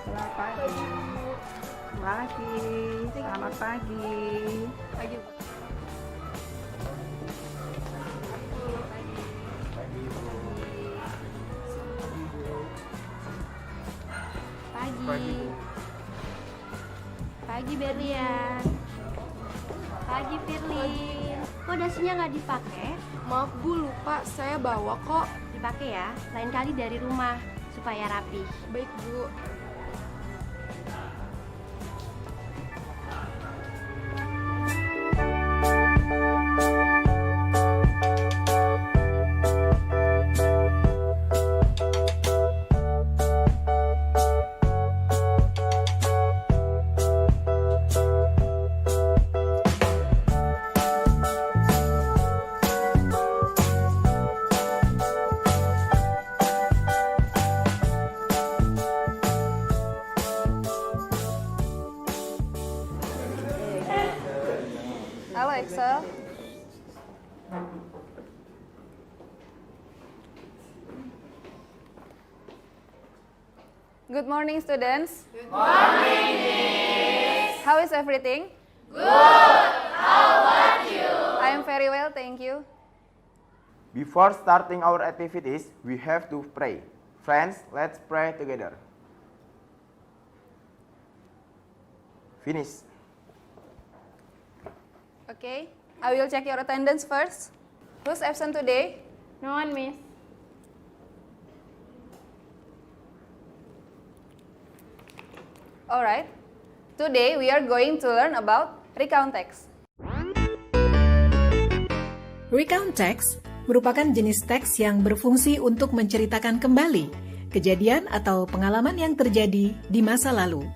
Selamat pagi. Pagi. Selamat pagi. Pagi. Pagi. Pagi Berlian. Pagi Firlin. Kok dasinya nggak dipakai? Maaf Bu, lupa. Saya bawa kok. Dipakai ya, lain kali dari rumah supaya rapi. Baik Bu. Halo Excel. Good morning, students. Good morning, Miss. How is everything? Good. How about you? I am very well, thank you. Before starting our activities, we have to pray. Friends, let's pray together. Finish. Okay, I will check your attendance first. Who's absent today? No one, Miss. Alright. Today we are going to learn about recount text. Recount text merupakan jenis teks yang berfungsi untuk menceritakan kembali kejadian atau pengalaman yang terjadi di masa lalu.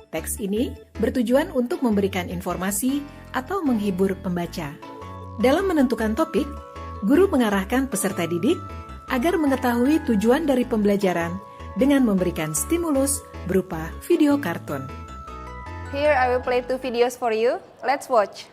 Teks ini bertujuan untuk memberikan informasi atau menghibur pembaca. Dalam menentukan topik, guru mengarahkan peserta didik agar mengetahui tujuan dari pembelajaran dengan memberikan stimulus berupa video kartun. Here I will play 2 videos for you. Let's watch.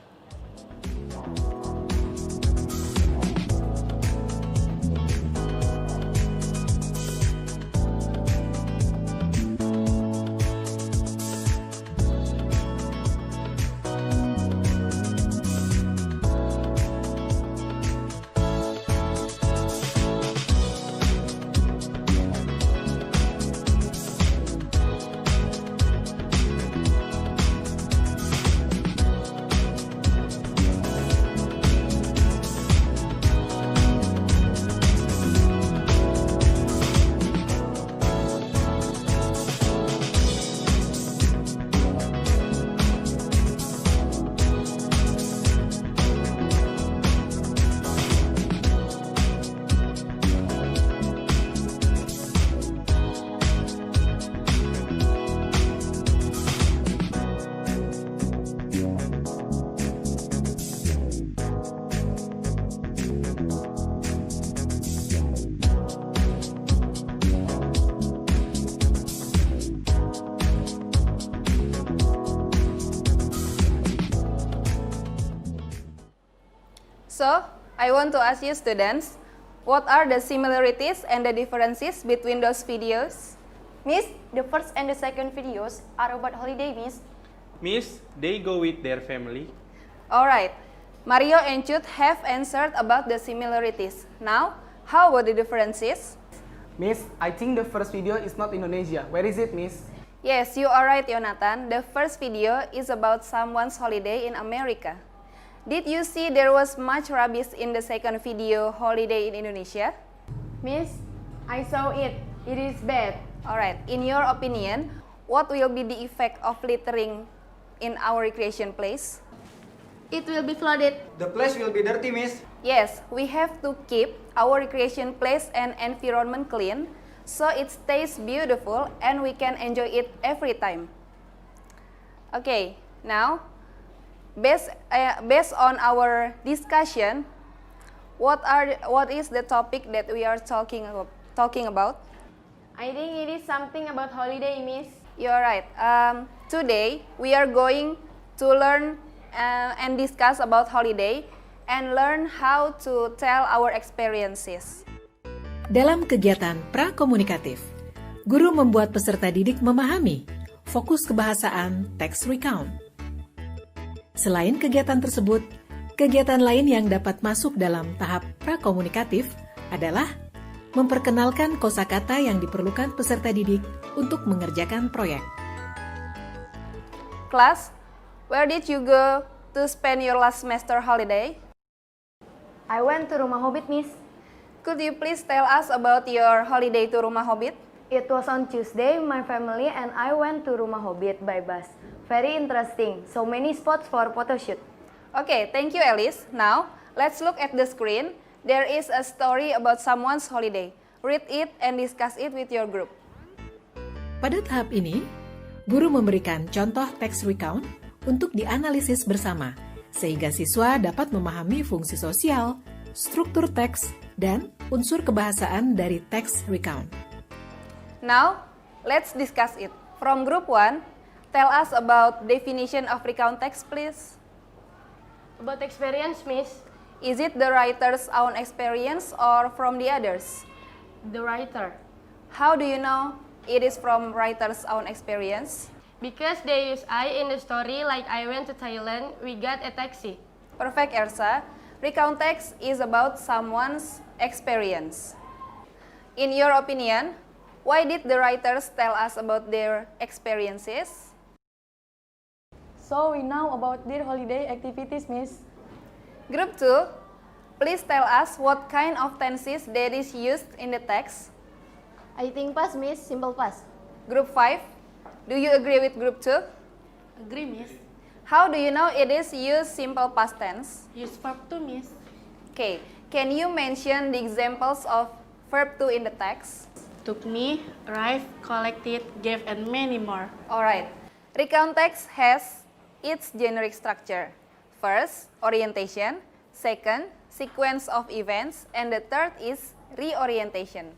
So, I want to ask you students, what are the similarities and the differences between those videos? Miss, the first and the second videos are about holiday, Miss. Miss, they go with their family. Alright, Mario and Chut have answered about the similarities. Now, how about the differences? Miss, I think the first video is not Indonesia. Where is it, Miss? Yes, you are right, Jonathan. The first video is about someone's holiday in America. Did you see there was much rubbish in the second video, Holiday in Indonesia? Miss, I saw it. It is bad. Alright, in your opinion, what will be the effect of littering in our recreation place? It will be flooded. The place will be dirty, Miss. Yes, we have to keep our recreation place and environment clean so it stays beautiful and we can enjoy it every time. Okay, now, based on our discussion, what is the topic that we are talking about? I think it is something about holiday, Miss. You're right. Today we are going to learn and discuss about holiday and learn how to tell our experiences. Dalam kegiatan prakomunikatif, Guru membuat peserta didik memahami fokus kebahasaan text recount. Selain kegiatan tersebut, kegiatan lain yang dapat masuk dalam tahap prakomunikatif adalah memperkenalkan kosakata yang diperlukan peserta didik untuk mengerjakan proyek. Class, where did you go to spend your last semester holiday? I went to Rumah Hobbit, Miss. Could you please tell us about your holiday to Rumah Hobbit? It was on Tuesday. My family and I went to Rumah Hobbit by bus. Very interesting. So many spots for photo shoot. Okay, thank you, Alice. Now, let's look at the screen. There is a story about someone's holiday. Read it and discuss it with your group. Pada tahap ini, guru memberikan contoh text recount untuk dianalisis bersama, sehingga siswa dapat memahami fungsi sosial, struktur teks, dan unsur kebahasaan dari text recount. Now, let's discuss it. From group 1, tell us about definition of recount text, please. About experience, Miss. Is it the writer's own experience or from the others? The writer. How do you know it is from writer's own experience? Because they use I in the story, like I went to Thailand, we got a taxi. Perfect, Ersa. Recount text is about someone's experience. In your opinion, why did the writers tell us about their experiences? So we know about their holiday activities, Miss. Group 2, please tell us what kind of tenses that is used in the text. I think past, Miss. Simple past. Group 5, do you agree with group 2? Agree, Miss. How do you know it is used simple past tense? Use verb to, Miss. Okay, can you mention the examples of verb to in the text? Took me, arrived, collected, gave, and many more. Alright, recount text has its generic structure. First, orientation. Second, sequence of events. And the third is reorientation.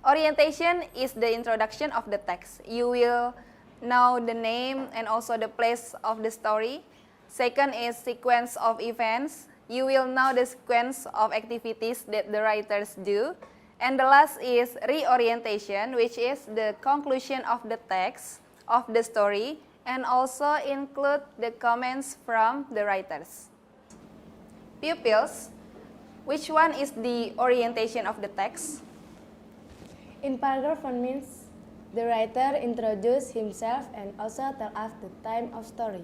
Orientation is the introduction of the text. You will know the name and also the place of the story. Second is sequence of events. You will know the sequence of activities that the writers do. And the last is reorientation, which is the conclusion of the text, of the story, and also include the comments from the writers. Pupils, which one is the orientation of the text? In paragraph 1 means the writer introduces himself and also tell us the time of story.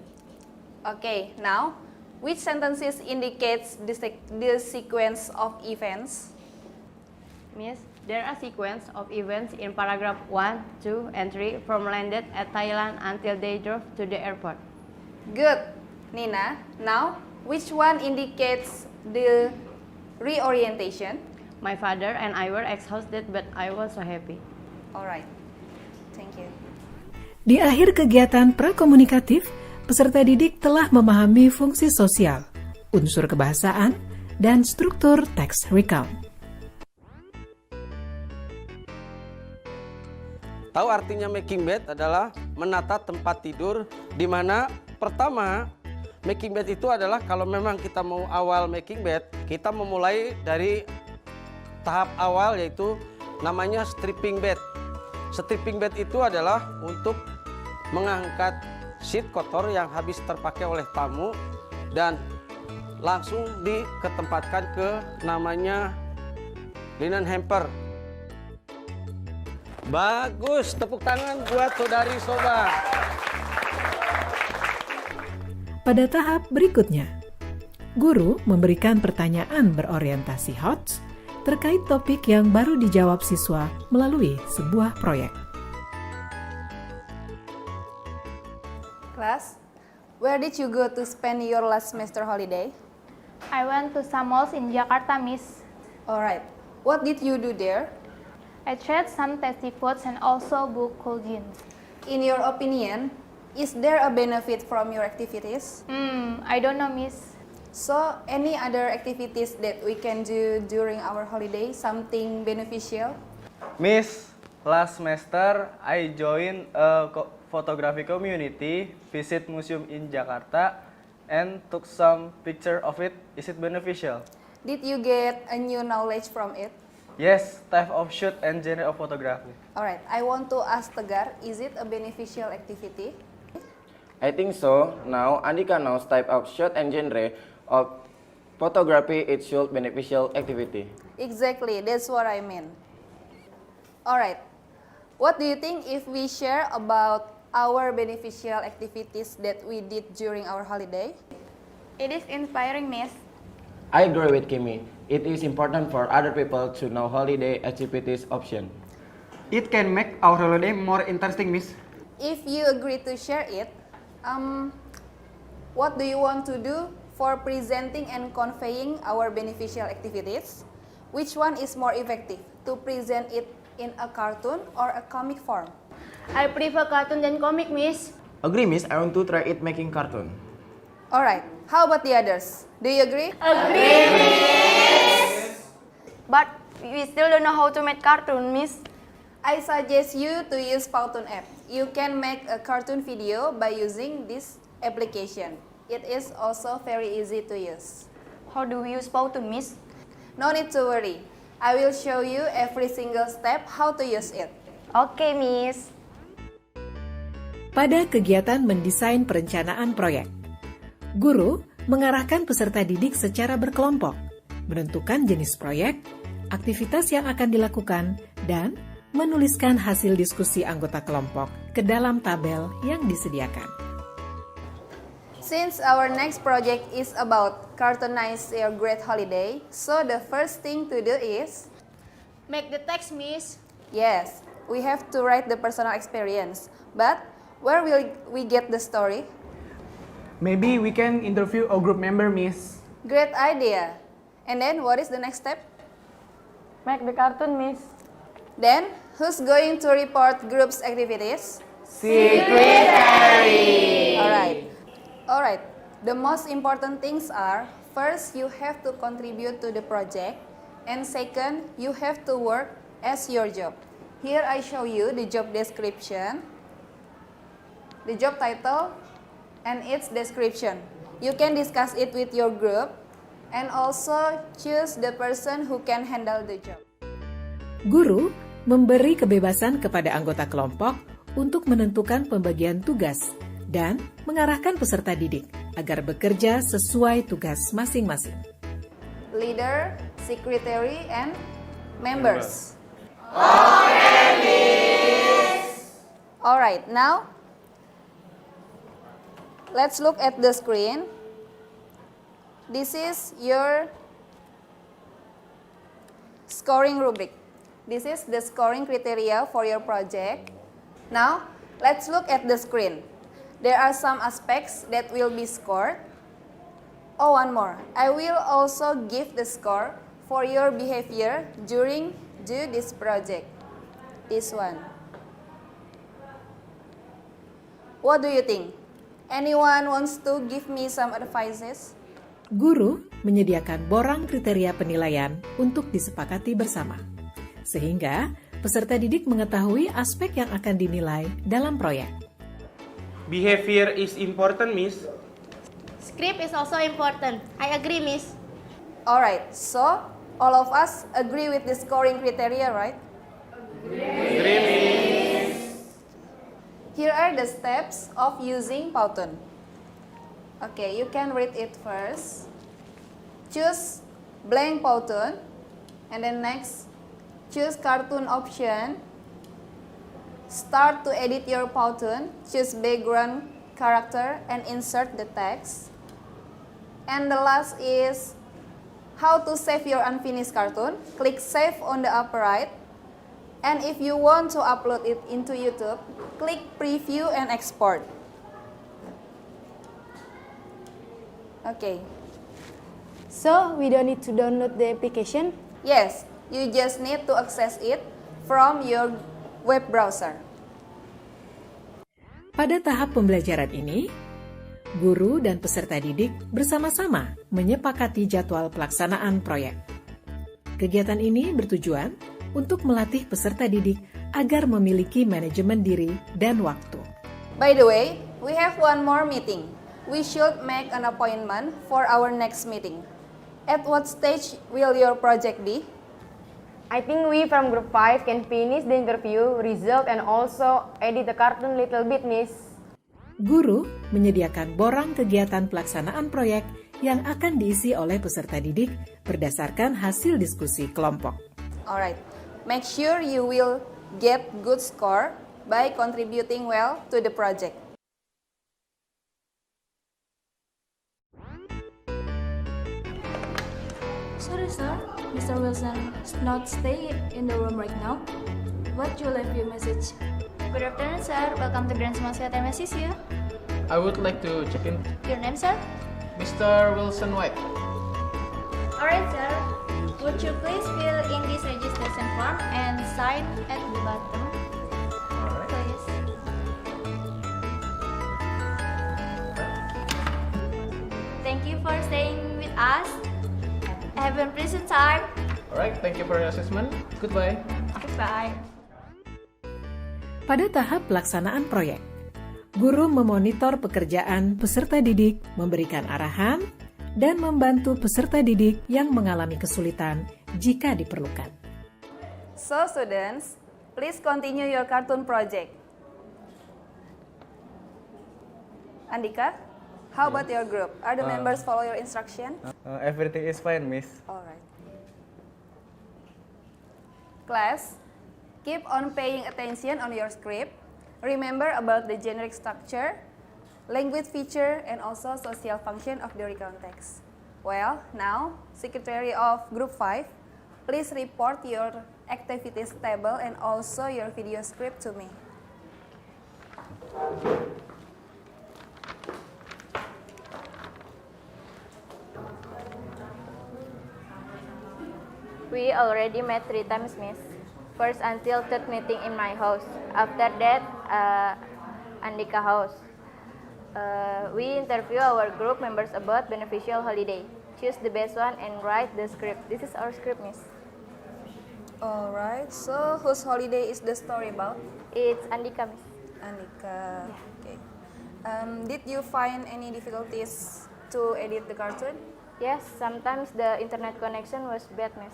Okay, now, which sentences indicates the sequence of events? Miss, there are sequence of events in paragraph 1, 2, and 3 from landed at Thailand until they drove to the airport. Good, Nina. Now, which one indicates the reorientation? My father and I were exhausted, but I was so happy. Alright, thank you. Di akhir kegiatan prakomunikatif, peserta didik telah memahami fungsi sosial, unsur kebahasaan, dan struktur text recount. Tahu artinya making bed adalah menata tempat tidur, di mana pertama making bed itu adalah kalau memang kita mau awal making bed, kita memulai dari tahap awal yaitu namanya stripping bed. Stripping bed itu adalah untuk mengangkat sheet kotor yang habis terpakai oleh tamu dan langsung diketempatkan ke namanya linen hamper. Bagus, tepuk tangan buat saudari Soba. Pada tahap berikutnya, guru memberikan pertanyaan berorientasi HOTS terkait topik yang baru dijawab siswa melalui sebuah proyek. Class, where did you go to spend your last semester holiday? I went to some malls in Jakarta, Miss. Alright, what did you do there? I tried some tasty foods and also booked cool jeans. In your opinion, is there a benefit from your activities? I don't know, Miss. So, any other activities that we can do during our holiday, something beneficial? Miss, last semester I joined a photography community, visit museum in Jakarta, and took some picture of it. Is it beneficial? Did you get a new knowledge from it? Yes, type of shoot and genre of photography. Alright, I want to ask Tegar, is it a beneficial activity? I think so. Now, Andika knows type of shot and genre of photography. It should beneficial activity. Exactly, that's what I mean. Alright, what do you think if we share about our beneficial activities that we did during our holiday? It is inspiring, Miss. I agree with Kimi. It is important for other people to know holiday activities option. It can make our holiday more interesting, Miss. If you agree to share it, what do you want to do for presenting and conveying our beneficial activities? Which one is more effective, to present it in a cartoon or a comic form? I prefer cartoon than comic, Miss. Agree, Miss. I want to try it making cartoon. Alright, how about the others? Do you agree? Agree, Miss. But we still don't know how to make cartoon, Miss. I suggest you to use Powtoon app. You can make a cartoon video by using this application. It is also very easy to use. How do we use Powtoon, Miss? No need to worry. I will show you every single step how to use it. Okay, Miss. Pada kegiatan mendesain perencanaan proyek, guru mengarahkan peserta didik secara berkelompok, menentukan jenis proyek, aktivitas yang akan dilakukan, dan menuliskan hasil diskusi anggota kelompok ke dalam tabel yang disediakan. Since our next project is about cartoonize your great holiday, so the first thing to do is Make the text, Miss. yes, we have to write the personal experience. But where will we get the story? Maybe we can interview a group member, Miss. Great idea. And then what is the next step? Make the cartoon, Miss. Then who's going to report group's activities? Secretary. Alright. The most important things are, first you have to contribute to the project, and second you have to work as your job. Here I show you the job description, the job title, and its description. You can discuss it with your group and also choose the person who can handle the job. Guru memberi kebebasan kepada anggota kelompok untuk menentukan pembagian tugas dan mengarahkan peserta didik agar bekerja sesuai tugas masing-masing. Leader, secretary, and members. Alright, now let's look at the screen. This is your scoring rubric. This is the scoring criteria for your project. Now, let's look at the screen. There are some aspects that will be scored. Oh, one more. I will also give the score for your behavior during this project. This one. What do you think? Anyone wants to give me some advices? Guru menyediakan borang kriteria penilaian untuk disepakati bersama, sehingga peserta didik mengetahui aspek yang akan dinilai dalam proyek. Behavior is important, Miss. Script is also important. I agree, Miss. Alright, so all of us agree with the scoring criteria, right? Agree, Miss. Here are the steps of using Powtoon. Okay, you can read it first. Choose blank Powtoon, and then next, choose cartoon option. Start to edit your Powtoon, choose background character and insert the text. And the last is how to save your unfinished cartoon. Click save on the upper right. And if you want to upload it into YouTube, click preview and export. Okay. So, we don't need to download the application? Yes, you just need to access it from your web browser. Pada tahap pembelajaran ini, guru dan peserta didik bersama-sama menyepakati jadwal pelaksanaan proyek. Kegiatan ini bertujuan untuk melatih peserta didik agar memiliki manajemen diri dan waktu. By the way, we have one more meeting. We should make an appointment for our next meeting. At what stage will your project be? I think we from group 5 can finish the interview result and also edit the cartoon little bit, Miss. Guru menyediakan borang kegiatan pelaksanaan proyek yang akan diisi oleh peserta didik berdasarkan hasil diskusi kelompok. Alright, make sure you will get good score by contributing well to the project. Sorry sir, Mr. Wilson is not staying in the room right now. What you leave your message? Good afternoon sir, welcome to Grand Semangat MSCC. I would like to check in. Your name sir? Mr. Wilson White. Alright sir, would you please fill in this registration form and sign at the bottom? Alright. Please. Thank you for staying with us. Have a pleasant time. Alright, thank you for your assessment. Goodbye. Goodbye. Pada tahap pelaksanaan proyek, guru memonitor pekerjaan peserta didik, memberikan arahan, dan membantu peserta didik yang mengalami kesulitan jika diperlukan. So students, please continue your cartoon project. Andika, how about your group? Are the members follow your instruction? Everything is fine, Miss. Alright. Class, keep on paying attention on your script. Remember about the generic structure, language feature, and also social function of the recount text. Well, now, Secretary of Group 5, please report your activities table and also your video script to me. We already met 3 times, Miss. First until third meeting in my house. After that, Andika house. We interview our group members about beneficial holiday. Choose the best one and write the script. This is our script, Miss. Alright, so whose holiday is the story about? It's Andika, Miss. Andika. Okay. Did you find any difficulties to edit the cartoon? Yes, sometimes the internet connection was bad, Miss.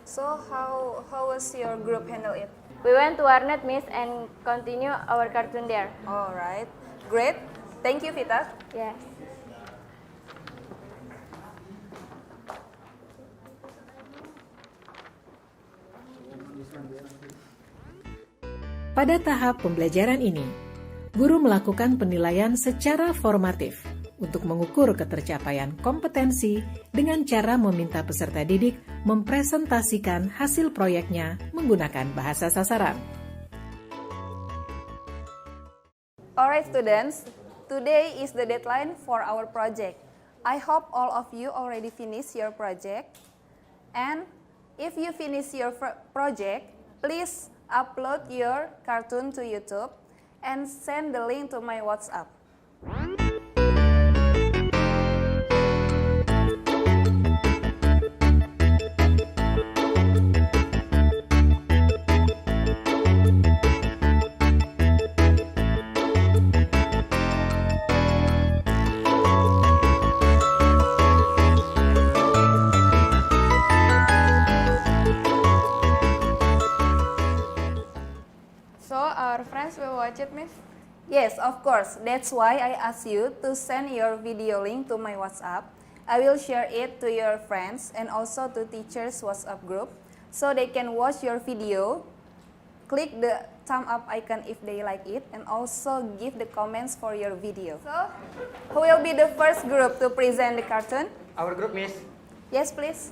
So how was your group handle it? We went to Warnet, Miss, and continue our cartoon there. Alright, great. Thank you, Vita. Yes. Pada tahap pembelajaran ini, guru melakukan penilaian secara formatif untuk mengukur ketercapaian kompetensi dengan cara meminta peserta didik mempresentasikan hasil proyeknya menggunakan bahasa sasaran. Alright students, today is the deadline for our project. I hope all of you already finished your project. And if you finish your project, please upload your cartoon to YouTube and send the link to my WhatsApp. Watch it, Miss? Yes, of course. That's why I asked you to send your video link to my WhatsApp. I will share it to your friends and also to teachers' WhatsApp group so they can watch your video. Click the thumb up icon if they like it and also give the comments for your video. So, who will be the first group to present the cartoon? Our group, Miss. Yes, please.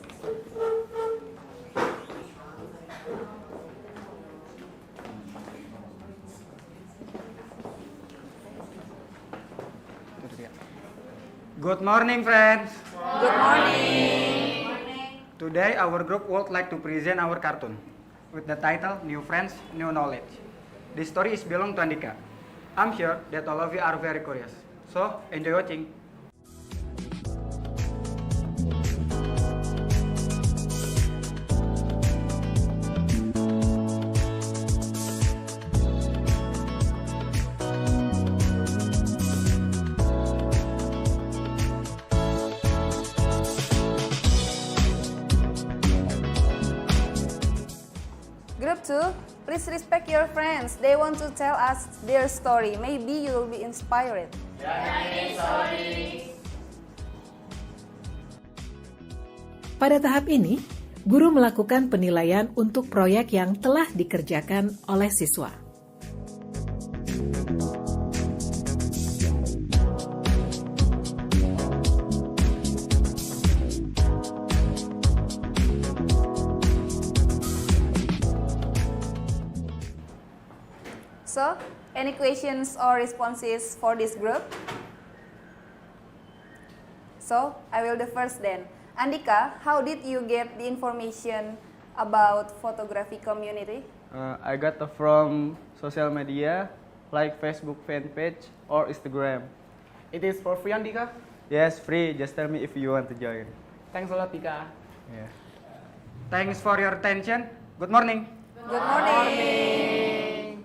Good morning, friends. Good morning. Today, our group would like to present our cartoon with the title New Friends, New Knowledge. The story is belong to Andika. I'm sure that all of you are very curious. So, enjoy watching. 2, please respect your friends. They want to tell us their story. Maybe you will be inspired. Pada tahap ini, guru melakukan penilaian untuk proyek yang telah dikerjakan oleh siswa. So, any questions or responses for this group? So, I will the first then. Andika, how did you get the information about photography community? I got it from social media like Facebook fan page or Instagram. It is for free, Andika? Yes, free. Just tell me if you want to join. Thanks a lot, Dika. Yeah. Thanks for your attention. Good morning. Good morning.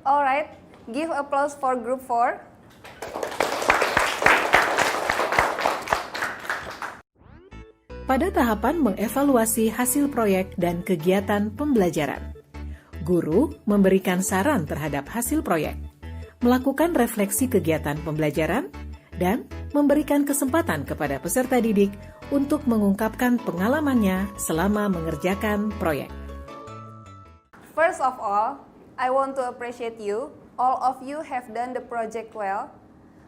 All right, give applause for group 4. Pada tahapan mengevaluasi hasil proyek dan kegiatan pembelajaran, guru memberikan saran terhadap hasil proyek, melakukan refleksi kegiatan pembelajaran, dan memberikan kesempatan kepada peserta didik untuk mengungkapkan pengalamannya selama mengerjakan proyek. First of all, I want to appreciate you. All of you have done the project well,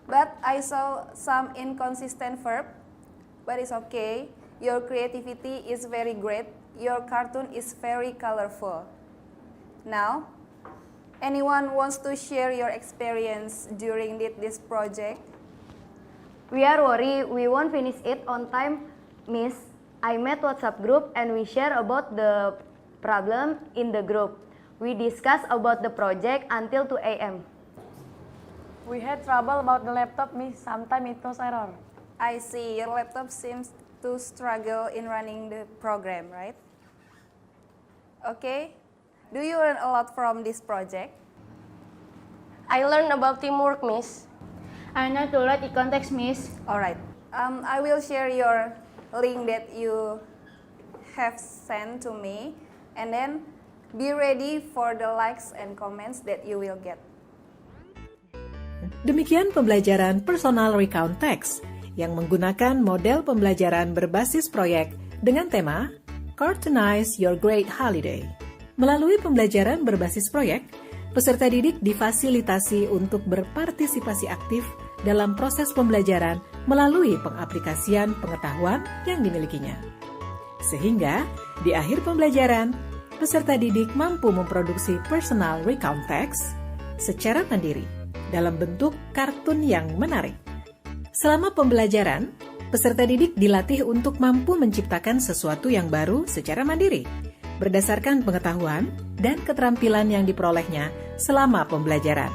but I saw some inconsistent verb, but it's okay. Your creativity is very great. Your cartoon is very colorful. Now, anyone wants to share your experience during this project? We are worried we won't finish it on time, Miss. I met WhatsApp group and we share about the problem in the group. We discuss about the project until 2 a.m. We had trouble about the laptop, Miss. Sometimes it was error. I see. Your laptop seems to struggle in running the program, right? Okay. Do you learn a lot from this project? I learned about teamwork, Miss. I know to write in context, Miss. All right. I will share your link that you have sent to me, and then be ready for the likes and comments that you will get. Demikian pembelajaran personal recount text yang menggunakan model pembelajaran berbasis proyek dengan tema Cartoonize Your Great Holiday. Melalui pembelajaran berbasis proyek, peserta didik difasilitasi untuk berpartisipasi aktif dalam proses pembelajaran melalui pengaplikasian pengetahuan yang dimilikinya. Sehingga, di akhir pembelajaran, peserta didik mampu memproduksi personal recount text secara mandiri dalam bentuk kartun yang menarik. Selama pembelajaran, peserta didik dilatih untuk mampu menciptakan sesuatu yang baru secara mandiri, berdasarkan pengetahuan dan keterampilan yang diperolehnya selama pembelajaran.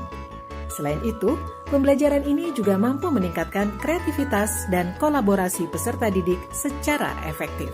Selain itu, pembelajaran ini juga mampu meningkatkan kreativitas dan kolaborasi peserta didik secara efektif.